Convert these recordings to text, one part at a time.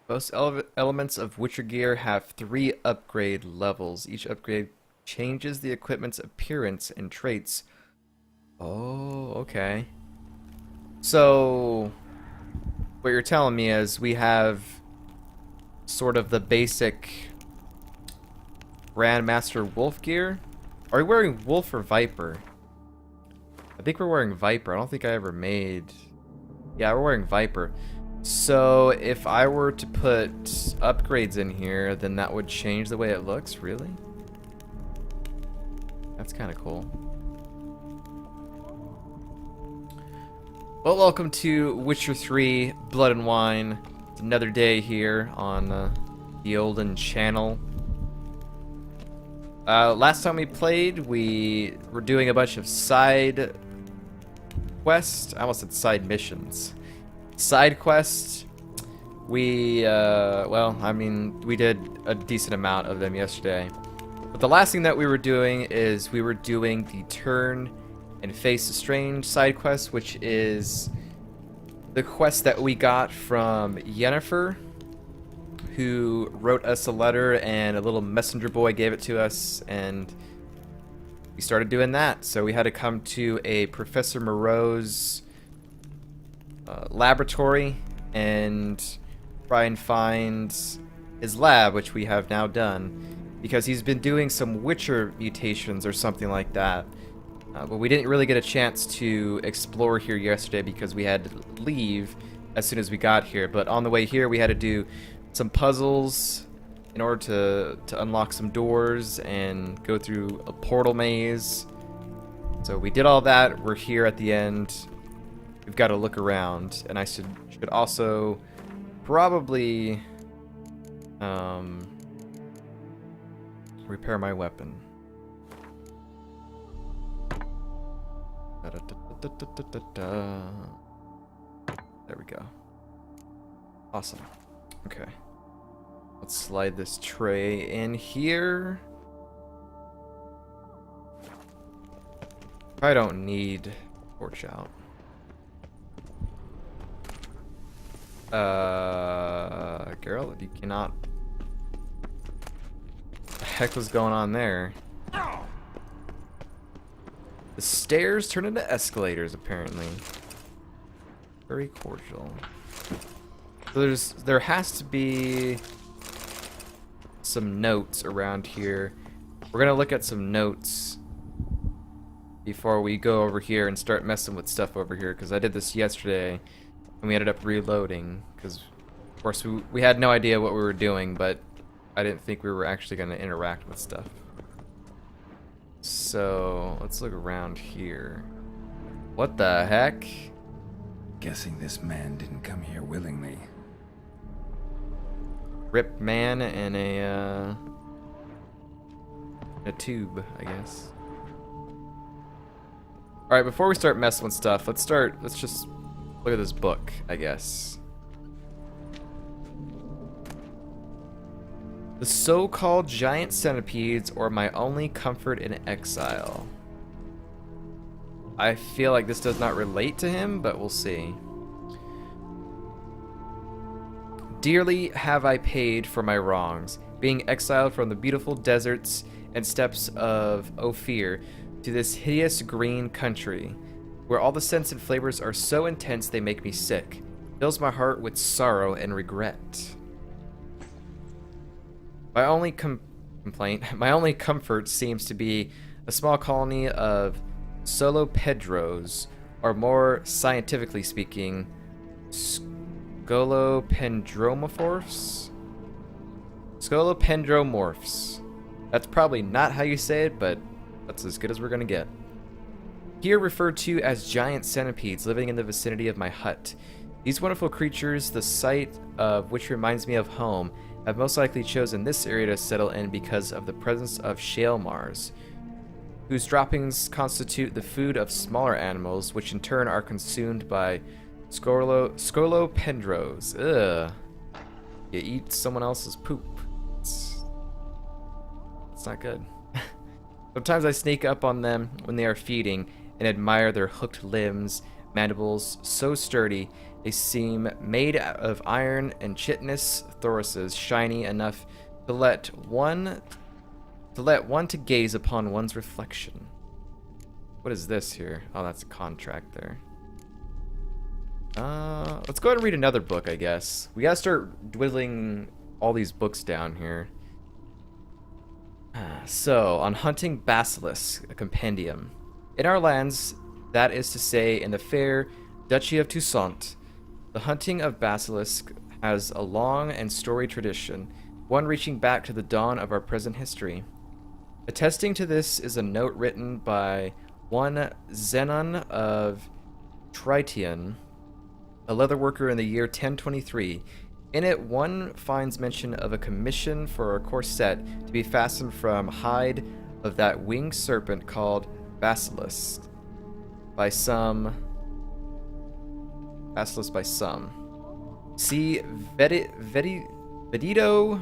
Most elements of Witcher gear have 3 upgrade levels. Each upgrade changes the equipment's appearance and traits. Oh, okay. So, what you're telling me is we have sort of the basic Grandmaster Wolf gear? Are we wearing Wolf or Viper? I think we're wearing Viper. I don't think I ever made... Yeah, we're wearing Viper. So if I were to put upgrades in here, then that would change the way it looks, really? That's kind of cool. Well, welcome to Witcher 3 Blood and Wine. It's another day here on the Olden channel. Last time we played, we were doing a bunch of side quests. I almost said side missions. Side quests. We, well, I mean, we did a decent amount of them yesterday. But the last thing that we were doing is we were doing the Turn and Face the Strange side quest, which is the quest that we got from Yennefer, who wrote us a letter, and a little messenger boy gave it to us, and we started doing that. So we had to come to a Professor Moreau's laboratory and try and find his lab, which we have now done, because he's been doing some Witcher mutations or something like that. But we didn't really get a chance to explore here yesterday because we had to leave as soon as we got here. But on the way here, we had to do some puzzles in order to unlock some doors and go through a portal maze. So we did all that. We're here at the end. We've got to look around, and I should also probably repair my weapon. There we go. Awesome. Okay. Let's slide this tray in here. I don't need torch out. Geralt, you cannot... What the heck was going on there? The stairs turn into escalators, apparently. Very cordial. So there has to be some notes around here. We're gonna look at some notes before we go over here and start messing with stuff over here, because I did this yesterday and we ended up reloading because, of course, we had no idea what we were doing, but I didn't think we were actually gonna interact with stuff. So let's look around here. What the heck? Guessing this man didn't come here willingly. Ripped man in a tube, I guess. All right, before we start messing with stuff, let's just look at this book, I guess. The so-called giant centipedes are my only comfort in exile. I feel like this does not relate to him, but we'll see. Dearly have I paid for my wrongs, being exiled from the beautiful deserts and steppes of Ophir to this hideous green country, where all the scents and flavors are so intense they make me sick, fills my heart with sorrow and regret. My only my only comfort seems to be a small colony of Solopedros, or more scientifically speaking, Scolopendromorphs? Scolopendromorphs. That's probably not how you say it, but that's as good as we're gonna get. Here referred to as giant centipedes living in the vicinity of my hut. These wonderful creatures, the sight of which reminds me of home, have most likely chosen this area to settle in because of the presence of shale Mars, whose droppings constitute the food of smaller animals, which in turn are consumed by Scolopendros. Ugh. You eat someone else's poop. It's not good. Sometimes I sneak up on them when they are feeding and admire their hooked limbs, mandibles so sturdy they seem made of iron, and chitinous thoraces shiny enough to let one to gaze upon one's reflection. What is this here? Oh, that's a contract there. Let's go ahead and read another book, I guess. We gotta start dwindling all these books down here. So, on hunting basilisk, a compendium. In our lands, that is to say, in the fair Duchy of Toussaint, the hunting of basilisk has a long and storied tradition, one reaching back to the dawn of our present history. Attesting to this is a note written by one Zenon of Tritium, a leather worker in the year 1023. In it, one finds mention of a commission for a corset to be fastened from hide of that winged serpent called basilisk by some. See Vedito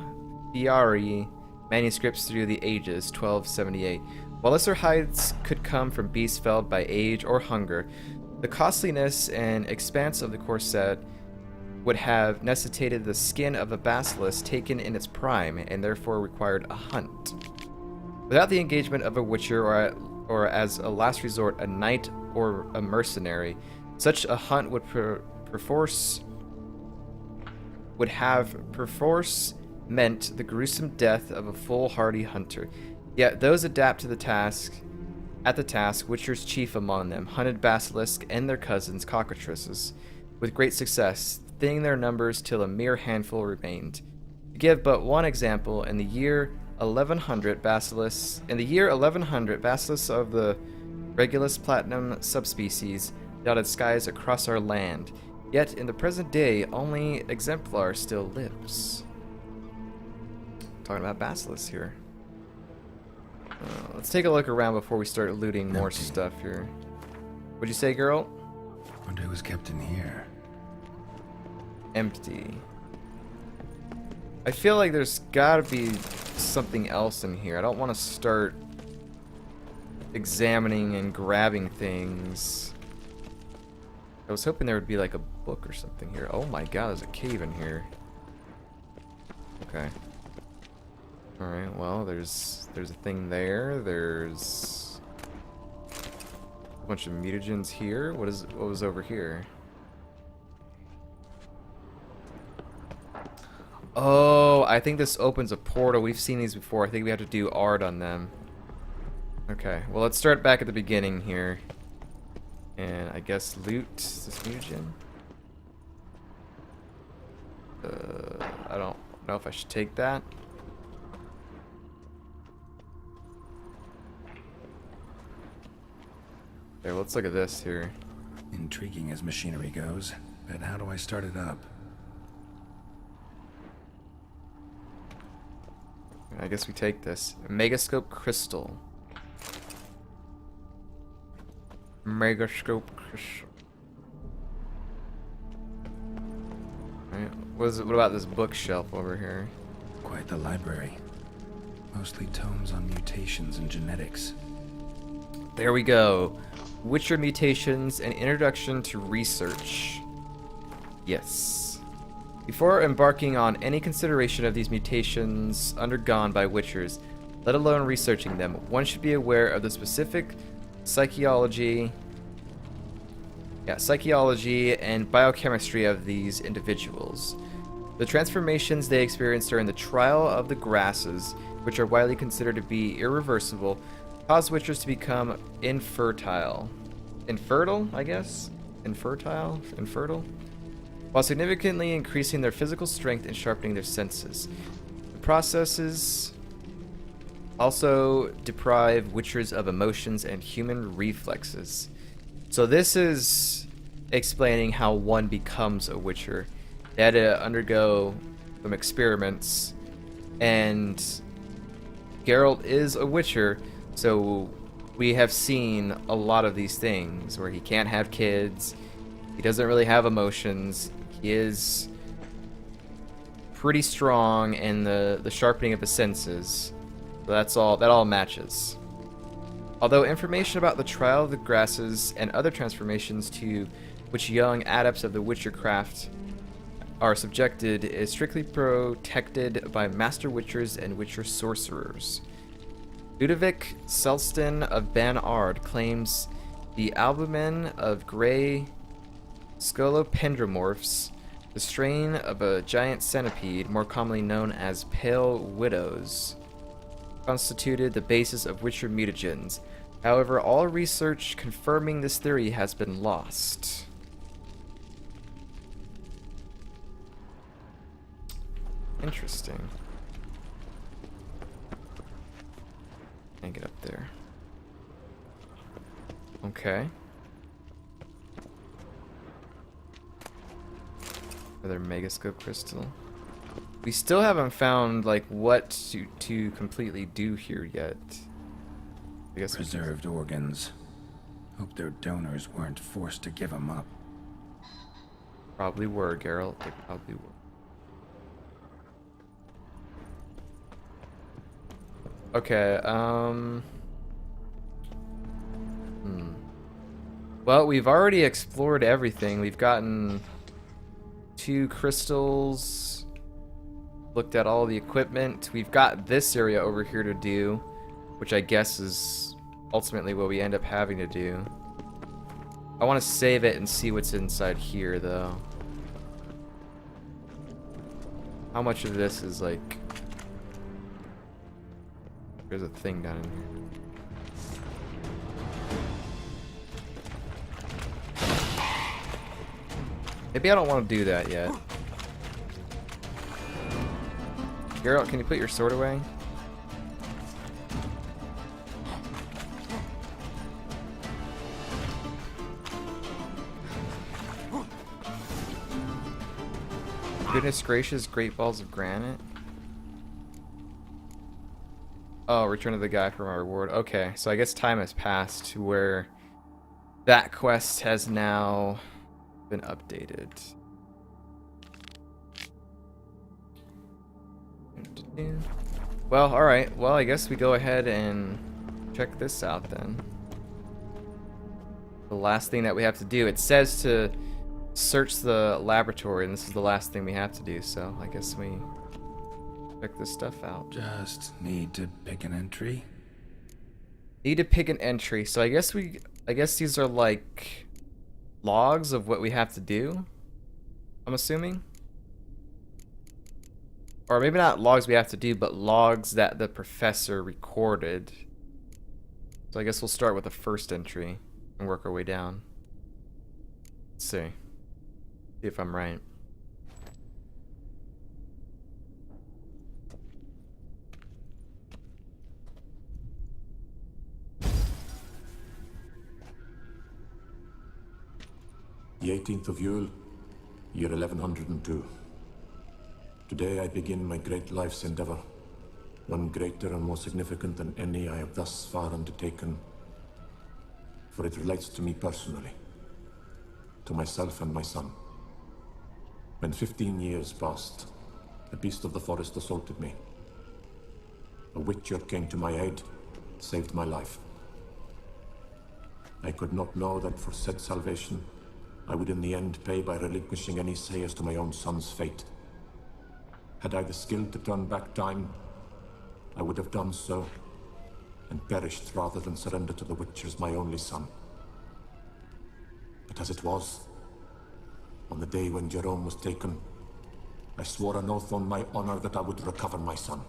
Biari manuscripts through the ages, 1278. While lesser hides could come from beasts felled by age or hunger, the costliness and expanse of the corset would have necessitated the skin of a basilisk taken in its prime, and therefore required a hunt. Without the engagement of a witcher, or as a last resort, a knight or a mercenary, such a hunt would perforce meant the gruesome death of a foolhardy hunter. Yet those adapt to the task, witchers chief among them, hunted basilisk and their cousins, cockatrices, with great success, thinning their numbers till a mere handful remained. To give but one example, in the year 1100, basilisks of the Regulus platinum subspecies dotted skies across our land. Yet in the present day, only exemplar still lives. Talking about basilisks here. Let's take a look around before we start looting more stuff here. What'd you say, girl? Wonder who's kept in here. Empty. I feel like there's gotta be something else in here. I don't want to start examining and grabbing things. I was hoping there would be like a book or something here. Oh my god, there's a cave in here. Okay. Alright, well, there's a thing there. There's a bunch of mutagens here. What was over here? Oh, I think this opens a portal. We've seen these before. I think we have to do art on them. Okay, well, let's start back at the beginning here. And I guess loot this mutagen. I don't know if I should take that. Okay, let's look at this here. Intriguing as machinery goes, but how do I start it up? I guess we take this. Megascope crystal. Megascope crystal. Alright, what about this bookshelf over here? Quite the library. Mostly tomes on mutations and genetics. There we go. Witcher mutations, an introduction to research. Yes. Before embarking on any consideration of these mutations undergone by witchers, let alone researching them, one should be aware of the specific psychology and biochemistry of these individuals. The transformations they experience during the trial of the grasses, which are widely considered to be irreversible, cause witchers to become infertile, I guess? Infertile? While significantly increasing their physical strength and sharpening their senses. The processes also deprive witchers of emotions and human reflexes. So this is explaining how one becomes a witcher. They had to undergo some experiments, and Geralt is a witcher, so we have seen a lot of these things where he can't have kids, he doesn't really have emotions, he is pretty strong in the sharpening of his senses. So that all matches. Although information about the trial of the grasses and other transformations to which young adepts of the Witchercraft are subjected is strictly protected by Master Witchers and Witcher Sorcerers. Ludovic Selston of Ban Ard claims the albumen of gray scolopendromorphs, the strain of a giant centipede, more commonly known as pale widows, constituted the basis of Witcher mutagens. However, all research confirming this theory has been lost. Interesting. Can't get up there. Okay. Another megascope crystal. We still haven't found like what to completely do here yet. I guess Preserved organs. Hope their donors weren't forced to give them up. Probably were, Geralt. They probably were. Okay, Well, we've already explored everything. We've gotten 2 crystals, looked at all the equipment. We've got this area over here to do, which I guess is ultimately what we end up having to do. I want to save it and see what's inside here, though. How much of this is like... There's a thing down in here. Maybe I don't want to do that yet. Geralt, can you put your sword away? Goodness gracious, great balls of granite. Oh, return of the guy for my reward. Okay, so I guess time has passed to where that quest has now been updated. Well, alright. Well, I guess we go ahead and check this out then. The last thing that we have to do. It says to search the laboratory, and this is the last thing we have to do, so I guess we check this stuff out. Just need to pick an entry. Need to pick an entry. So I guess these are like logs of what we have to do, I'm assuming. Or maybe not logs we have to do, but logs that the professor recorded. So I guess we'll start with the first entry and work our way down. Let's see. See if I'm right. The 18th of Yule, year 1102. Today I begin my great life's endeavor, one greater and more significant than any I have thus far undertaken, for it relates to me personally, to myself and my son. When 15 years passed, a beast of the forest assaulted me. A witcher came to my aid, saved my life. I could not know that for said salvation, I would in the end pay by relinquishing any say as to my own son's fate. Had I the skill to turn back time, I would have done so, and perished rather than surrender to the Witchers my only son. But as it was, on the day when Jerome was taken, I swore an oath on my honor that I would recover my son.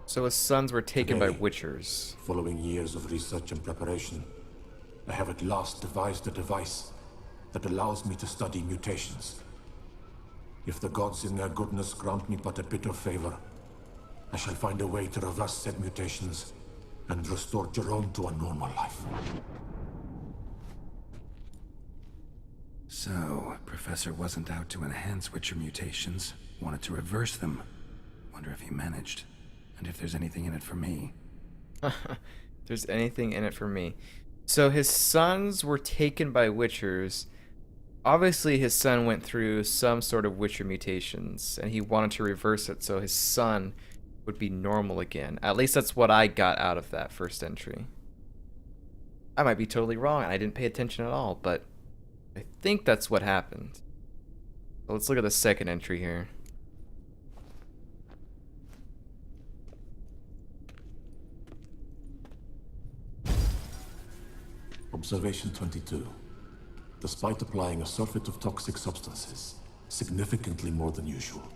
So his sons were taken by Today, Witchers. Following years of research and preparation, I have at last devised a device that allows me to study mutations. If the gods in their goodness grant me but a bit of favor, I shall find a way to reverse said mutations and restore Jerome to a normal life. So, Professor wasn't out to enhance Witcher mutations, wanted to reverse them. Wonder if he managed, and if there's anything in it for me. There's anything in it for me. So his sons were taken by Witchers. Obviously his son went through some sort of Witcher mutations, and he wanted to reverse it so his son would be normal again. At least that's what I got out of that first entry. I might be totally wrong. I didn't pay attention at all, but I think that's what happened. So let's look at the second entry here. Observation 22. Despite applying a surfeit of toxic substances, significantly more than usual,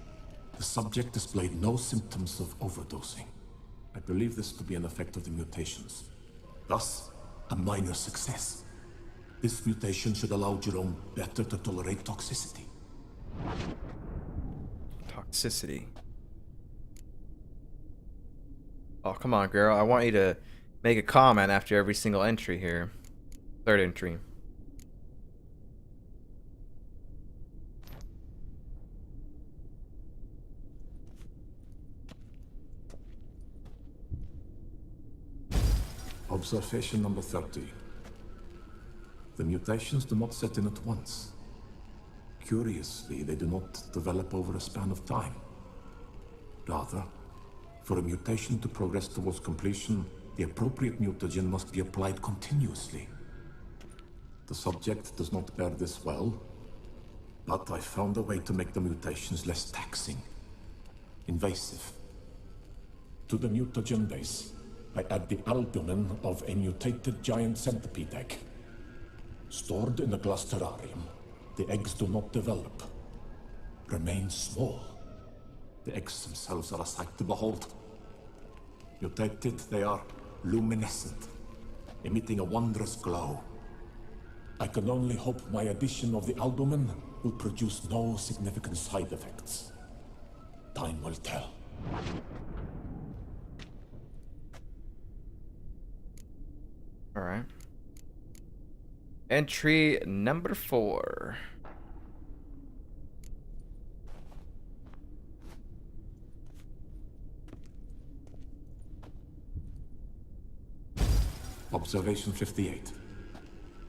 the subject displayed no symptoms of overdosing. I believe this to be an effect of the mutations. Thus, a minor success. This mutation should allow Jerome better to tolerate toxicity. Toxicity. Oh, come on, girl. I want you to make a comment after every single entry here. Third entry. Observation number 30. The mutations do not set in at once. Curiously, they do not develop over a span of time. Rather, for a mutation to progress towards completion, the appropriate mutagen must be applied continuously. The subject does not bear this well, but I found a way to make the mutations less taxing, invasive. To the mutagen base, I add the albumin of a mutated giant centipede egg. Stored in a glass terrarium, the eggs do not develop, remain small. The eggs themselves are a sight to behold. Mutated, they are luminescent, emitting a wondrous glow. I can only hope my addition of the albumin will produce no significant side effects. Time will tell. All right. Entry number 4. Observation 58.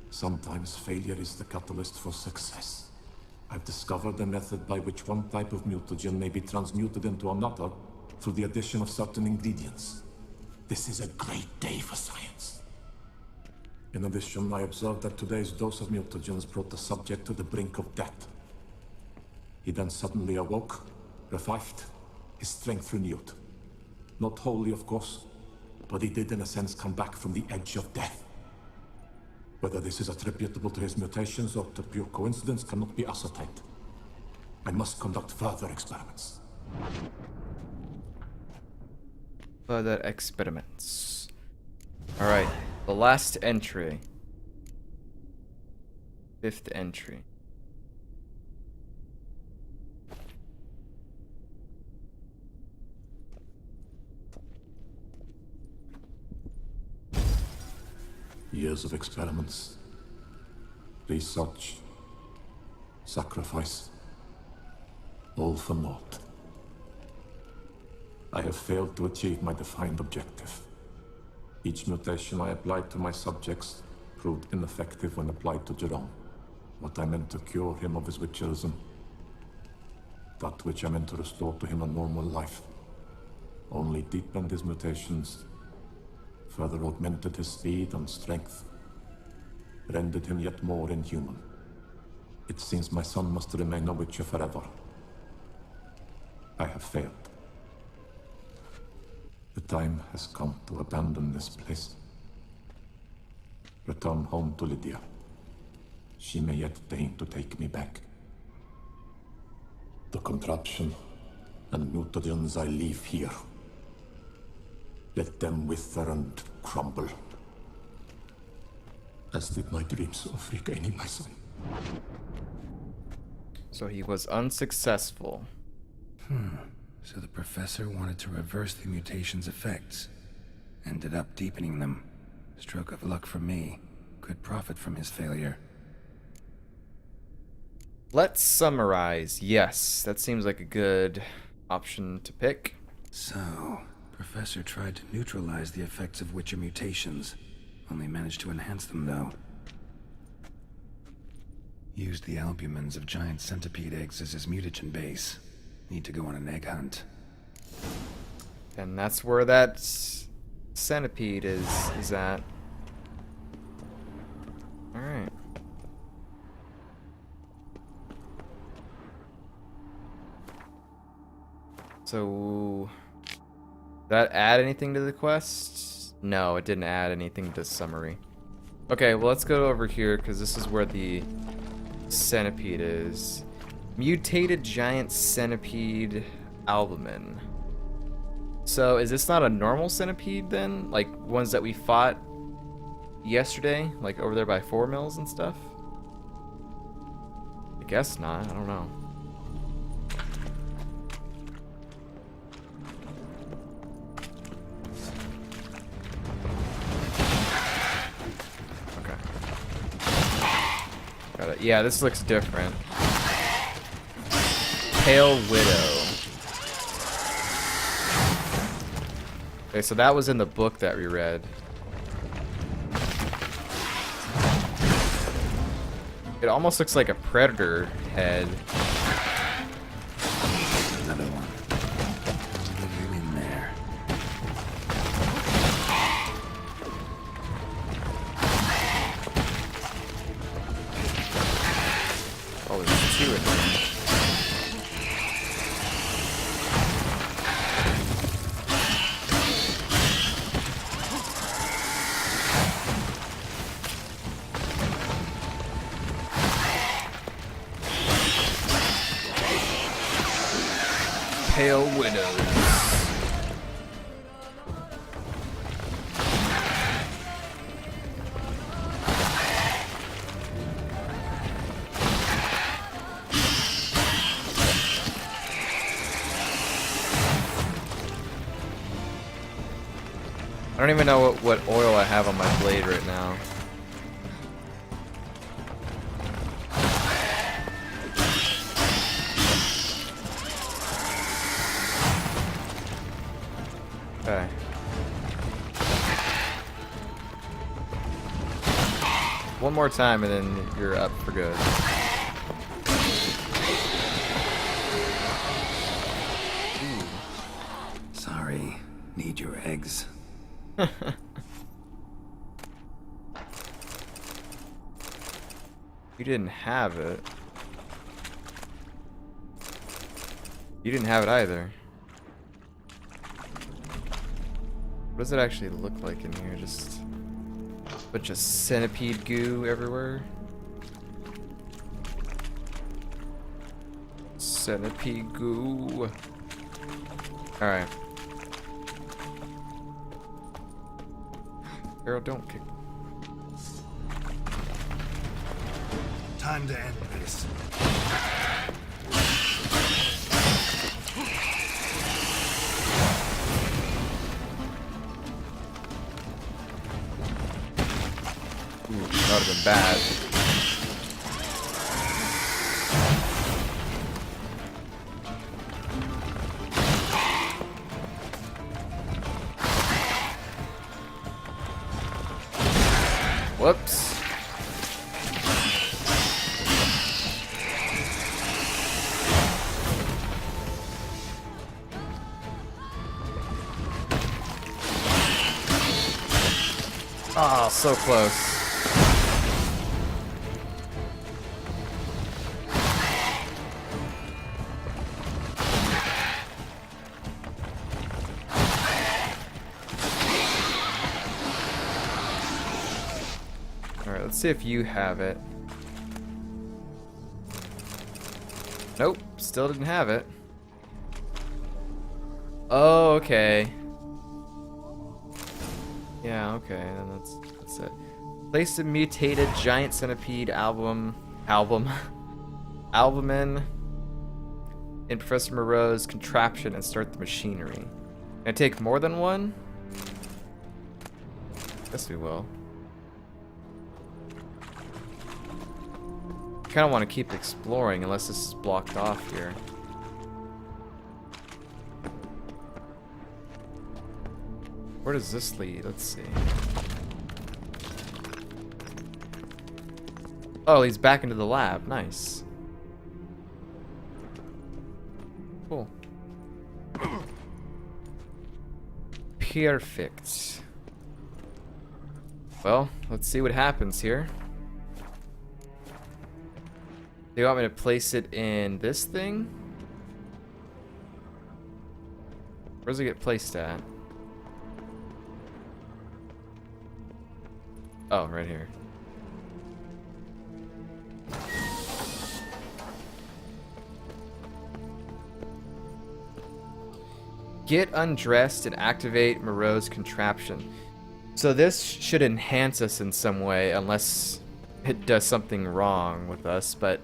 Sometimes failure is the catalyst for success. I've discovered a method by which one type of mutagen may be transmuted into another through the addition of certain ingredients. This is a great day for science. In addition, I observed that today's dose of mutagens brought the subject to the brink of death. He then suddenly awoke, revived, his strength renewed. Not wholly, of course, but he did in a sense come back from the edge of death. Whether this is attributable to his mutations or to pure coincidence cannot be ascertained. I must conduct further experiments. Further experiments. All right. The last entry. 5th entry. Years of experiments, research, sacrifice, all for naught. I have failed to achieve my defined objective. Each mutation I applied to my subjects proved ineffective when applied to Jerome. What I meant to cure him of his witcherism, that which I meant to restore to him a normal life, only deepened his mutations, further augmented his speed and strength, rendered him yet more inhuman. It seems my son must remain a witcher forever. I have failed. The time has come to abandon this place. Return home to Lydia. She may yet deign to take me back. The contraption and mutagens I leave here. Let them wither and crumble. As did my dreams of regaining my son. So he was unsuccessful. So the professor wanted to reverse the mutation's effects. Ended up deepening them. Stroke of luck for me. Could profit from his failure. Let's summarize. Yes, that seems like a good option to pick. So, Professor tried to neutralize the effects of witcher mutations. Only managed to enhance them, though. Used the albumins of giant centipede eggs as his mutagen base. Need to go on an egg hunt. And that's where that centipede is at. Alright. So, did that add anything to the quest? No, it didn't add anything to the summary. Okay, well, let's go over here, because this is where the centipede is. Mutated giant centipede albumin. So, is this not a normal centipede, then? Like, ones that we fought yesterday? Like, over there by 4 mills and stuff? I guess not, I don't know. Yeah, this looks different. Pale Widow. Okay, so that was in the book that we read. It almost looks like a predator head. Another one. Get you in there. Oh, there's 2 in there. Pale Widows. I don't even know what oil I have on my blade right now. Okay. One more time and then you're up for good. Ooh. Sorry, need your eggs. You didn't have it. You didn't have it either. What does it actually look like in here? Just a bunch of centipede goo everywhere. Centipede goo. Alright. Girl, don't kick. Time to end this. Ooh, that would have been bad. Whoops. Oh, so close. Alright, let's see if you have it. Nope, still didn't have it. Oh, okay. Yeah, okay, then that's it. Place a mutated giant centipede albumin in Professor Moreau's contraption and start the machinery. Can I take more than one? Guess we will. Kind of want to keep exploring unless this is blocked off here. Where does this lead? Let's see. Oh, he's back into the lab. Nice. Cool. Perfect. Well, let's see what happens here. Do you want me to place it in this thing? Where does it get placed at? Oh, right here. Get undressed and activate Moreau's contraption. So this should enhance us in some way, unless it does something wrong with us, but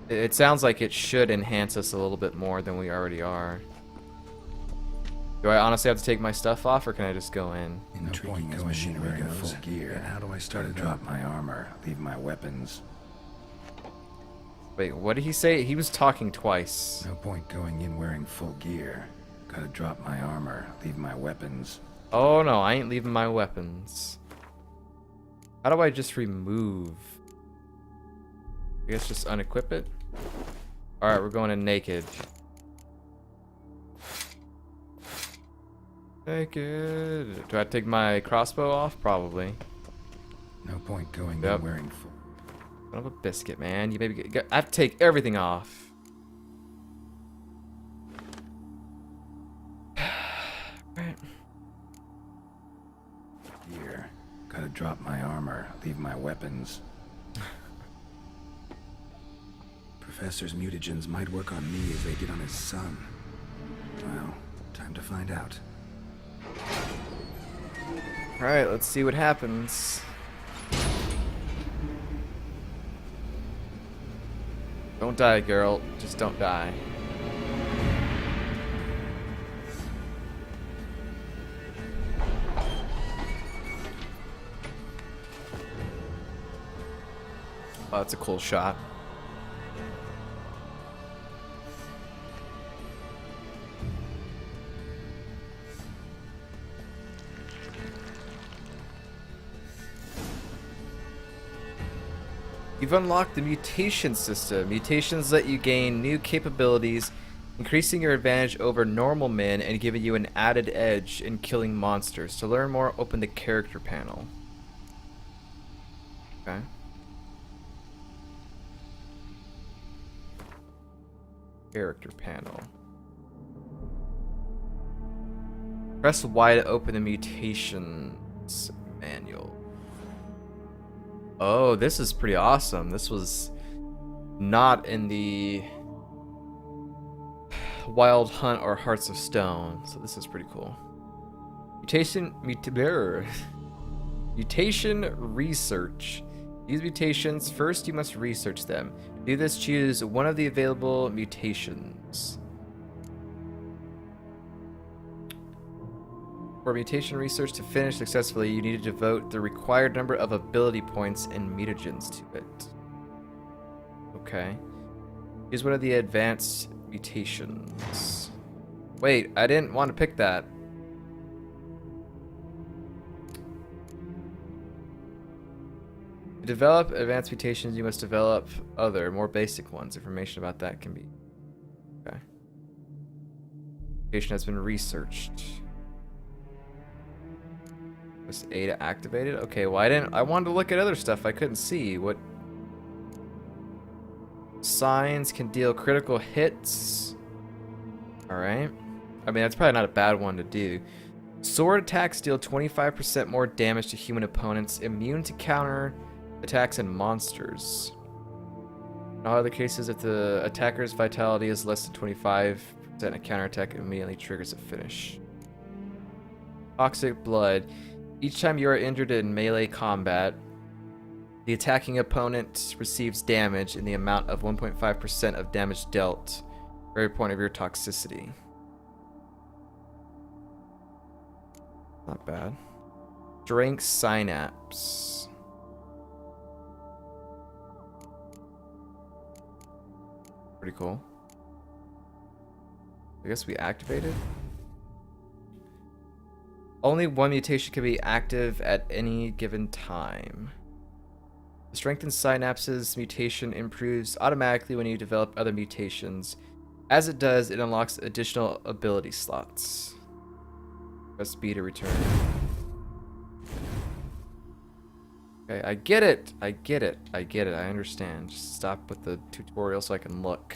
it sounds like it should enhance us a little bit more than we already are. Do I honestly have to take my stuff off, or can I just go in? No point going in wearing full gear. And how do I start to drop my armor, leave my weapons? Wait, what did he say? He was talking twice. No point going in wearing full gear. Gotta drop my armor, leave my weapons. Oh no, I ain't leaving my weapons. How do I just remove? I guess just unequip it? Alright, we're going in naked. Naked. Do I take my crossbow off? Probably. No point going Yep. in wearing full... Son of a biscuit, man. You maybe I have to take everything off. Right. gear. Gotta drop my armor, leave my weapons. Professor's mutagens might work on me as they did on his son. Well, time to find out. Alright, let's see what happens. Don't die, girl. Just don't die. Oh, that's a cool shot. You've unlocked the mutation system. Mutations let you gain new capabilities, increasing your advantage over normal men and giving you an added edge in killing monsters. To learn more, open the character panel. Okay. Character panel. Press Y to open the mutations manual. Oh, this is pretty awesome. This was not in the Wild Hunt or Hearts of Stone, so this is pretty cool. Mutation research. Use mutations. First, you must research them. To do this, choose one of the available mutations. For mutation research to finish successfully, you need to devote the required number of ability points and mutagens to it. Okay. Use one of the advanced mutations. Wait, I didn't want to pick that. To develop advanced mutations, you must develop other, more basic ones. Information about that can be... Okay. Mutation has been researched. Press A to activate it. Okay, well I wanted to look at other stuff I couldn't see. What signs can deal critical hits? Alright. I mean, that's probably not a bad one to do. Sword attacks deal 25% more damage to human opponents, immune to counter attacks and monsters. In all other cases, if the attacker's vitality is less than 25%, a counterattack immediately triggers a finish. Toxic blood. Each time you are injured in melee combat, the attacking opponent receives damage in the amount of 1.5% of damage dealt for every point of your toxicity. Not bad. Strength synapse. Pretty cool. I guess we activated. Only one mutation can be active at any given time. The strengthened synapses mutation improves automatically when you develop other mutations. As it does, it unlocks additional ability slots. Press B to return. Okay, I get it. I get it. I get it. I understand. Just stop with the tutorial so I can look.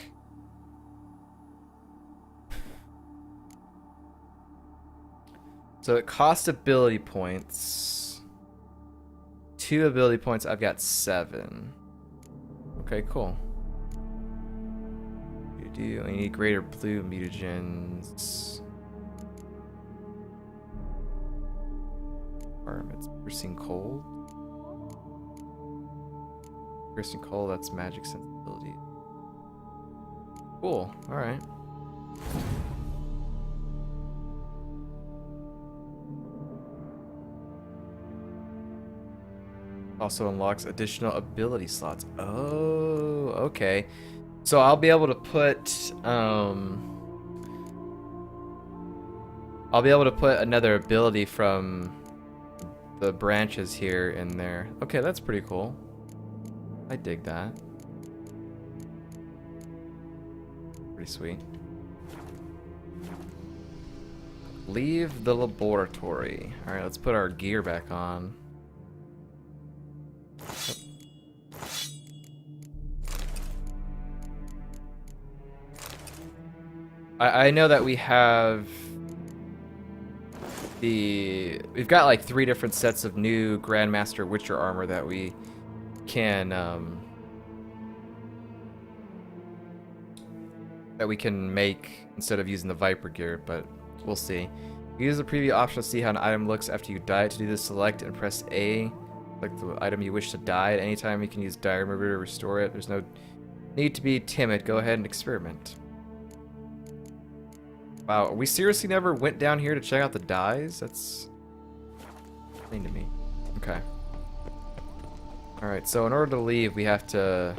So it costs ability points. 2 ability points. I've got 7. Okay, cool. I need greater blue mutagens. Requirements. Piercing cold. Piercing cold, that's magic sensibility. Cool. Alright. Also unlocks additional ability slots. Oh, okay. So I'll be able to put another ability from the branches here in there. Okay, that's pretty cool. I dig that. Pretty sweet. Leave the laboratory. All right, let's put our gear back on. I know that we've got like 3 different sets of new Grandmaster Witcher armor that we can make instead of using the Viper gear, but we'll see. Use the preview option to see how an item looks after you die. To do this, select and press A. Select the item you wish to die. At any time, you can use die remover to restore it. There's no need to be timid. Go ahead and experiment. Wow, we seriously never went down here to check out the dyes? That's insane to me. Okay. Alright, so in order to leave, we have to